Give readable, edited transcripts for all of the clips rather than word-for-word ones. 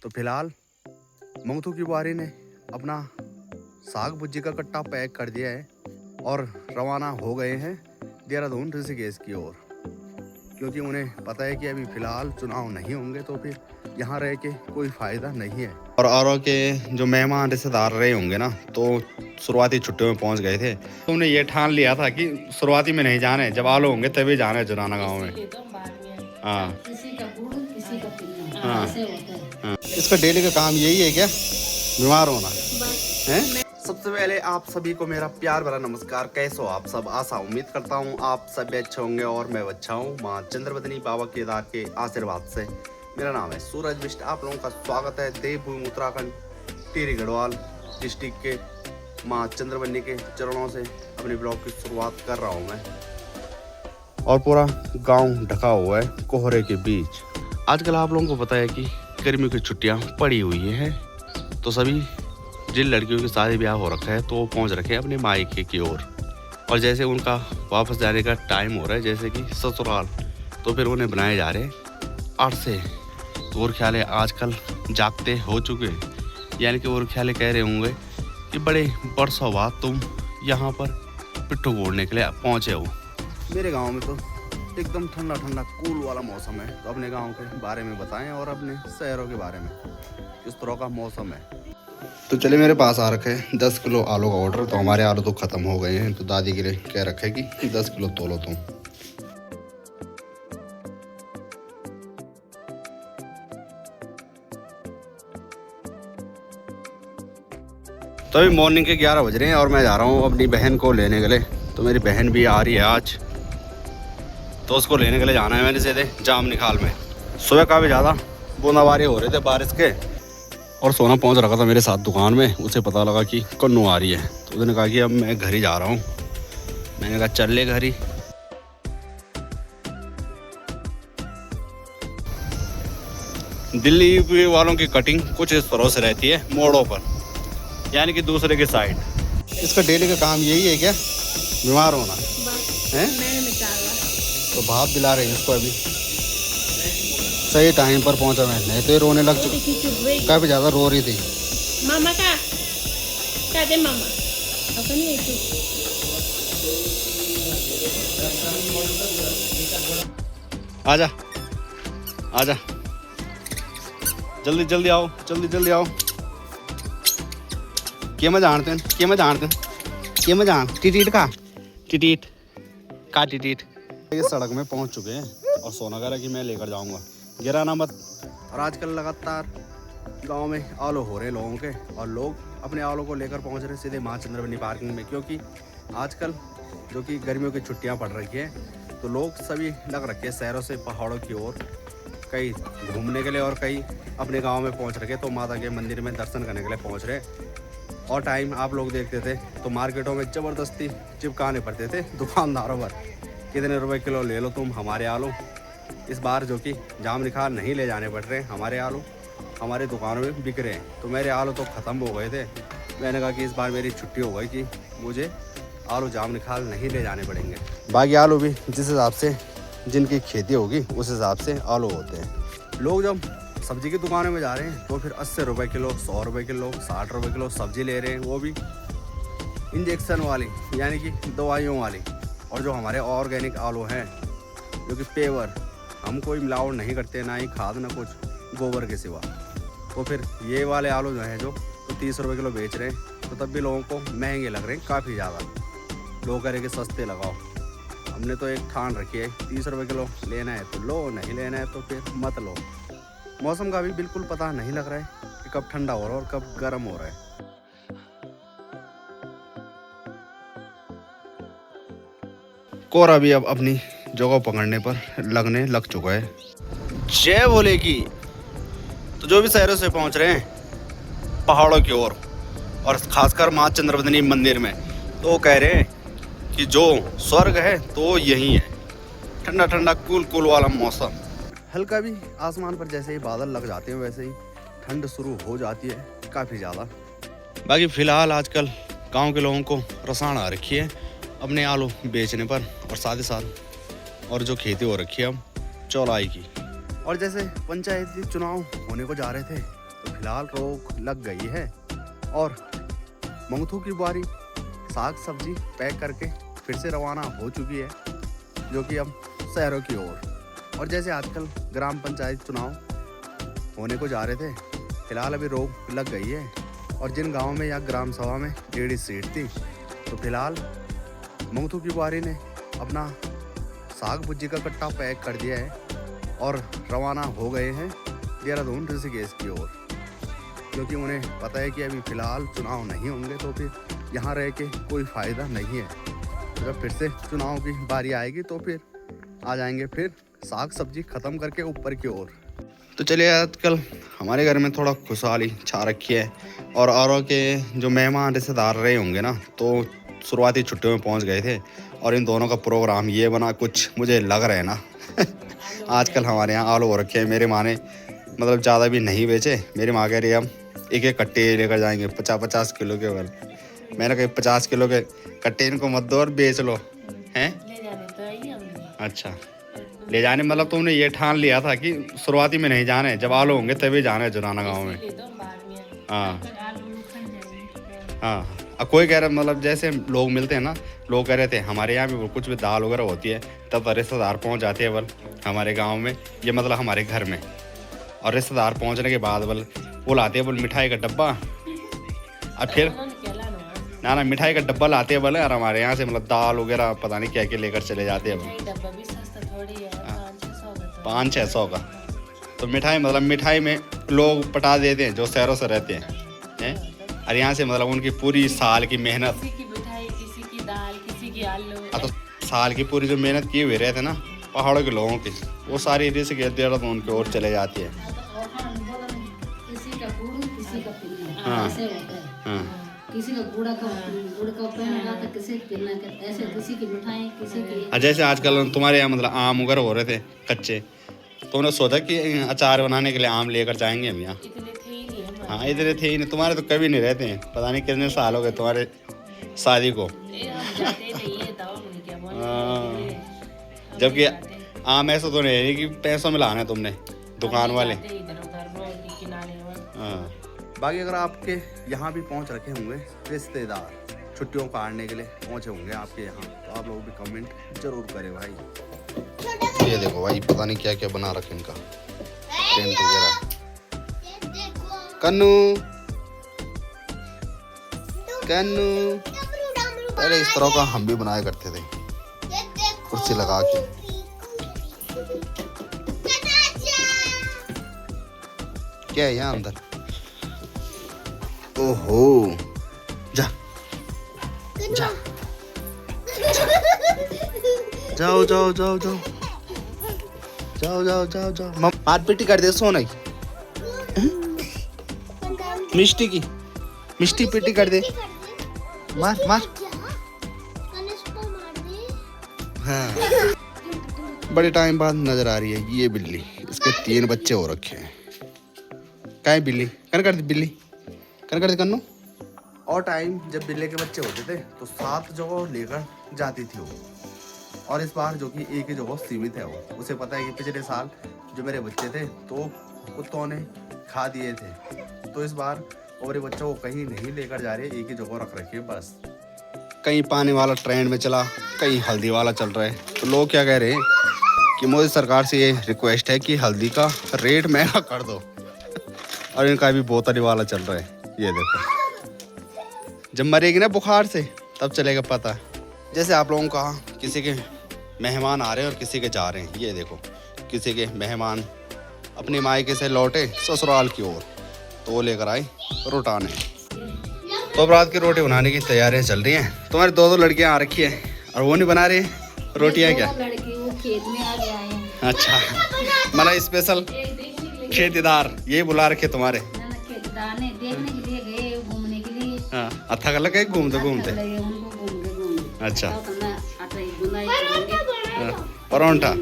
तो फिलहाल मंगथू की बुआरी ने अपना साग भुज्जी का कट्टा पैक कर दिया है और रवाना हो गए हैं देहरादून ऋषिकेश की ओर, क्योंकि उन्हें पता है कि अभी फ़िलहाल चुनाव नहीं होंगे तो फिर यहाँ रह के कोई फ़ायदा नहीं है। और के जो मेहमान रिश्तेदार रहे होंगे ना, तो शुरुआती छुट्टियों में पहुँच गए थे, तो उन्हें ये ठान लिया था कि शुरुआती में नहीं जाना है, जब आलू होंगे तभी जाना है जुराना गाँव में। हाँ हाँ हाँ, इसका डेली का काम यही है क्या, बीमार होना है? सबसे पहले आप सभी को मेरा प्यार भरा नमस्कार। कैसे हो आप सब? आशा उम्मीद करता हूँ आप सभी अच्छे होंगे और मैं अच्छा हूँ माँ चंद्रवदनी बाबा केदार के आशीर्वाद से। मेरा नाम है सूरज बिष्ट। आप लोगों का स्वागत है देवभूमि उत्तराखंड टिहरी गढ़वाल डिस्ट्रिक्ट के माँ चंद्रवदनी के चरणों से अपने ब्लॉग की शुरुआत कर रहा हूँ मैं। और पूरा गाँव ढका हुआ है कोहरे के बीच। आजकल आप लोगों को पता है कि गर्मियों की छुट्टियाँ पड़ी हुई हैं, तो सभी जिन लड़कियों की शादी ब्याह हो रखा है तो वो पहुंच रखे हैं अपने मायके की ओर। और जैसे उनका वापस जाने का टाइम हो रहा है, जैसे कि ससुराल, तो फिर उन्हें बनाए जा रहे हैं 8 से। तो और ख्याल आजकल जागते हो चुके हैं, यानी कि और ख्याल कह रहे होंगे कि बड़े बरसों बाद तुम यहाँ पर पिट्ठू बोलने के लिए पहुँचे हो। मेरे गाँव में तो एकदम ठंडा ठंडा कूल वाला मौसम है। तो अपने गाँव के बारे में बताएं और अपने शहरों के बारे में, किस तरह का मौसम है। तो चले, मेरे पास आ रखे हैं 10 किलो आलू का ऑर्डर। तो हमारे आलू तो ख़त्म हो गए हैं, तो दादी के लिए कह रखे कि 10 किलो तोलो तुम। तो अभी मॉर्निंग के 11 बज रहे हैं और मैं जा रहा हूँ अपनी बहन को लेने के लिए। तो मेरी बहन भी आ रही है आज, तो उसको लेने के लिए जाना है मैंने सीधे जाम निकाल में। सुबह काफ़ी ज़्यादा बूंदाबांदी हो रहे थे बारिश के, और सोना पहुंच रखा था मेरे साथ दुकान में। उसे पता लगा कि कन्नू आ रही है, तो उसने कहा कि अब मैं घर ही जा रहा हूँ। मैंने कहा चल ले घर ही। दिल्ली वालों की कटिंग कुछ इस तरह से रहती है मोड़ों पर, यानी कि दूसरे के साइड। इसका डेली का काम यही है क्या, बीमार होना है? तो भाप दिला रहे हैं इसको। अभी सही टाइम पर पहुंचा मैं, नहीं तो ये रोने लग चुकी, काफ़ी ज़्यादा रो रही थी। मामा का दे मामा अपनी आजा आजा, जल्दी जल्दी आओ, जल्दी जल्दी आओ। के मैं जानते हैं, के मैं जानते हैं, के मैं जान टिटीट का टिटीट का टिटीट। ये सड़क में पहुंच चुके हैं और सोना कह रहा कि मैं लेकर जाऊंगा, गिराना मत। और आजकल लगातार गांव में आलू हो रहे लोगों के, और लोग अपने आलू को लेकर पहुंच रहे सीधे माँ चंद्रवदनी पार्किंग में, क्योंकि आजकल जो कि गर्मियों की छुट्टियां पड़ रही हैं, तो लोग सभी लग रखे हैं शहरों से पहाड़ों की ओर कई घूमने के लिए, और कई अपने गांव में पहुंच रखे तो माता के मंदिर में दर्शन करने के लिए पहुंच रहे। और टाइम आप लोग देखते थे तो मार्केटों में ज़बरदस्ती चिपकाने पड़ते थे दुकानदारों पर, कितने रुपए किलो ले लो तुम हमारे आलू। इस बार जो कि जाम निकाल नहीं ले जाने पड़ रहे, हमारे आलू हमारे दुकानों में बिक रहे हैं। तो मेरे आलू तो ख़त्म हो गए थे। मैंने कहा कि इस बार मेरी छुट्टी हो गई कि मुझे आलू जाम निकाल नहीं ले जाने पड़ेंगे। बाकी आलू भी जिस हिसाब से जिनकी खेती होगी उस हिसाब से आलू होते हैं। लोग जब सब्जी की दुकानों में जा रहे हैं तो फिर 80 रुपये किलो, 100 रुपये किलो, 60 रुपये किलो सब्जी ले रहे हैं, वो भी इंजेक्शन वाली, यानी कि दवाइयों वाली। और जो हमारे ऑर्गेनिक आलू हैं, जो कि पेवर, हम कोई मिलावट नहीं करते, ना ही खाद ना कुछ, गोबर के सिवा, तो फिर ये वाले आलू जो हैं जो तो 30 रुपये किलो बेच रहे हैं, तो तब भी लोगों को महंगे लग रहे हैं काफ़ी ज़्यादा। लोग कह रहे कि सस्ते लगाओ। हमने तो एक ठान रखी है, 30 रुपये किलो लेना है तो लो, नहीं लेना है तो फिर मत लो। मौसम का भी बिल्कुल पता नहीं लग रहा है कि कब ठंडा हो रहा है और कब गर्म हो रहा है। कोहरा भी अब अपनी जगह पकड़ने पर लगने लग चुका है। जय भोले की। तो जो भी शहरों से पहुंच रहे हैं पहाड़ों की ओर, और खासकर माँ चंद्रवदनी मंदिर में, तो वो कह रहे हैं कि जो स्वर्ग है तो यही है। ठंडा ठंडा कूल कूल वाला मौसम। हल्का भी आसमान पर जैसे ही बादल लग जाते हैं वैसे ही ठंड शुरू हो जाती है काफ़ी ज़्यादा। बाकी फ़िलहाल आजकल गांव के लोगों को रसायन आ रखी है अपने आलू बेचने पर, और साथ ही साथ और जो खेती हो रखी है अब चौलाई की। और जैसे पंचायती चुनाव होने को जा रहे थे तो फिलहाल रोक लग गई है और मंगथू की बारी साग सब्जी पैक करके फिर से रवाना हो चुकी है, जो कि अब शहरों की ओर। और जैसे आजकल ग्राम पंचायत चुनाव होने को जा रहे थे, फिलहाल अभी रोक लग गई है। और जिन गाँव में या ग्राम सभा में 1.5 सीट थी, तो फिलहाल मंगथू की बारी ने अपना साग भुज्जी का कट्टा पैक कर दिया है और रवाना हो गए हैं देहरादून ऋषिकेश की ओर, क्योंकि उन्हें पता है कि अभी फ़िलहाल चुनाव नहीं होंगे तो फिर यहाँ रह के कोई फ़ायदा नहीं है। जब फिर से चुनाव की बारी आएगी तो फिर आ जाएंगे फिर साग सब्जी ख़त्म करके ऊपर की ओर। तो चलिए, आजकल हमारे घर में थोड़ा खुशहाली छा रखी है और औरों के जो मेहमान रिश्तेदार रहे होंगे ना, तो शुरुआती छुट्टियों में पहुंच गए थे और इन दोनों का प्रोग्राम ये बना, कुछ मुझे लग रहा है ना आजकल हमारे यहाँ आलू हो रखे हैं। मेरी माँ ने मतलब ज़्यादा भी नहीं बेचे, मेरी माँ कह रही है हम एक कट्टे लेकर जाएंगे 50-50 किलो के बल। मैंने कहा 50 किलो के कट्टे इनको मत दो और बेच लो हैं। अच्छा, ले जाने मतलब तुमने ये ठान लिया था कि शुरुआती में नहीं जाने, जब आलू होंगे तभी जाना है जुराना गाँव में। हाँ हाँ, अब कोई कह रहा मतलब जैसे लोग मिलते हैं ना, लोग कह रहे थे हमारे यहाँ भी कुछ भी दाल वगैरह होती है तब रिश्तेदार पहुँच जाते हैं बल हमारे गांव में, ये मतलब हमारे घर में। और रिश्तेदार पहुँचने के बाद बल वो लाते हैं बल मिठाई का डब्बा, और फिर ना मिठाई का डब्बा लाते हैं बल, और हमारे यहाँ से मतलब दाल वगैरह पता नहीं क्या क्या लेकर चले जाते हैं बल। 500-600 का तो मिठाई, मतलब मिठाई में लोग पटा देते हैं जो शहरों से रहते हैं, और यहाँ से मतलब उनकी पूरी साल की मेहनत, किसी की मिठाई, किसी की दाल, किसी की आलू, तो साल की पूरी जो मेहनत की हुई रहते ना पहाड़ों के लोगों की, वो सारी ऋषिकेश देहरादून की ओर चले जाती है। किसी का गुड़, किसी का पिन्ना, हाँ। ऐसे होता है। हाँ किसी का गुड़ का पहना था, किसी के पिन्ना का, ऐसे किसी की मिठाई, किसी की। जैसे आजकल तुम्हारे यहाँ मतलब आम वगैरह हो रहे थे कच्चे, तो उन्होंने सोचा कि अचार बनाने के लिए आम लेकर जाएंगे हम यहाँ। इतने थे ही नहीं हमारे। हाँ, इधर थे ही नहीं, तुम्हारे तो कभी नहीं रहते हैं, पता नहीं कितने साल हो गए तुम्हारे शादी को। हम जाते नहीं है दावा में क्या बोलते हाँ। जबकि आम ऐसा तो नहीं है कि पैसों में लाना है तुमने, दुकान वाले। इधर उधर रोड के किनारे। हाँ, बाकी अगर आपके यहाँ भी पहुँच रखे होंगे रिश्तेदार, छुट्टियों काटने के लिए पहुँचे होंगे आपके यहाँ, तो आप लोग भी कमेंट जरूर करें भाई। ये देखो भाई, पता नहीं क्या क्या बना रखे इनका टेंट वगैरह। कन्नू कन्नू, पहले इस तरह का हम भी बनाया करते थे, कुर्सी लगा के। क्या है यहाँ अंदर? ओहो, जा जा जाओ जाओ जाओ जाओ जाओ जाओ जाओ जाओ, मार पीटी कर दे सोना की, मिष्टी की, मिष्टी पीटी कर दे, मार मार। हाँ, बड़े टाइम बाद नजर आ रही है ये बिल्ली, इसके 3 बच्चे हो रखे हैं। क्या है बिल्ली? कन कर दी बिल्ली, कन कर दी कन्नू। और टाइम जब बिल्ली के बच्चे होते थे तो 7 जगह लेकर जाती थी वो, और इस बार जो कि एक ही जगह सीमित है वो। उसे पता है कि पिछले साल जो मेरे बच्चे थे तो कुत्तों ने खा दिए थे, तो इस बार वो मेरे बच्चों को कहीं नहीं लेकर जा रहे, एक ही जगह रख रखी है बस। कहीं पानी वाला ट्रेंड में चला, कहीं हल्दी वाला चल रहा है, तो लोग क्या कह रहे हैं कि मोदी सरकार से ये रिक्वेस्ट है कि हल्दी का रेट महंगा कर दो, और इनका भी बोतल वाला चल रहा है। ये देखो, जब मरेगी ना बुखार से तब चलेगा पता। जैसे आप लोगों का किसी के मेहमान आ रहे हैं और किसी के जा रहे हैं, ये देखो किसी के मेहमान अपने मायके से लौटे ससुराल की ओर, तो वो लेकर आए रोटाने। तो अब रात की रोटी बनाने की तैयारियां चल रही हैं। तुम्हारी 2 लड़कियां आ रखी है और वो नहीं बना रही रोटियां क्या? लड़के वो खेत में आ गए हैं। अच्छा, मतलब स्पेशल खेतीदार यही बुला रखे तुम्हारे? ना खेतदार ने देखने के लिए गए, घूमने के लिए। हाँ, अच्छा कर लगे घूमते घूमते। अच्छा, परांठा।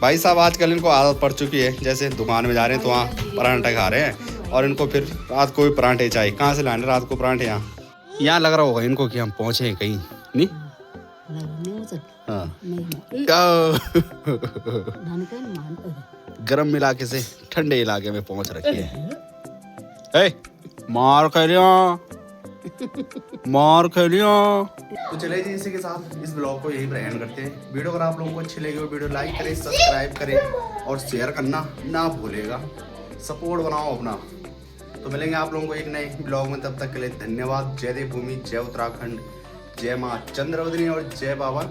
भाई साहब आजकल इनको आदत पड़ चुकी है, जैसे दुकान में जा रहे हैं तो वहाँ परांठा खा रहे हैं, और इनको फिर रात को भी परांठे चाहिए। कहाँ से लाने रात को परांठे? यहाँ लग रहा होगा इनको कि हम पहुँचे हैं कहीं, नहीं? हाँ, गर्म इलाके से ठंडे इलाके में पहुँच रखे हैं। ए मार खा लिया, मार खा लिया। तो चले जी इसी के साथ इस ब्लॉग को यही पर एंड करते हैं। वीडियो अगर आप लोगों को अच्छी लगी हो वीडियो लाइक करें, सब्सक्राइब करें और शेयर करना ना भूलेगा। सपोर्ट बनाओ अपना। तो मिलेंगे आप लोगों को एक नए ब्लॉग में, तब तक के लिए धन्यवाद। जय देवभूमि, जय उत्तराखंड, जय माँ चंद्रवदनी और जय बाबा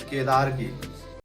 केदार की।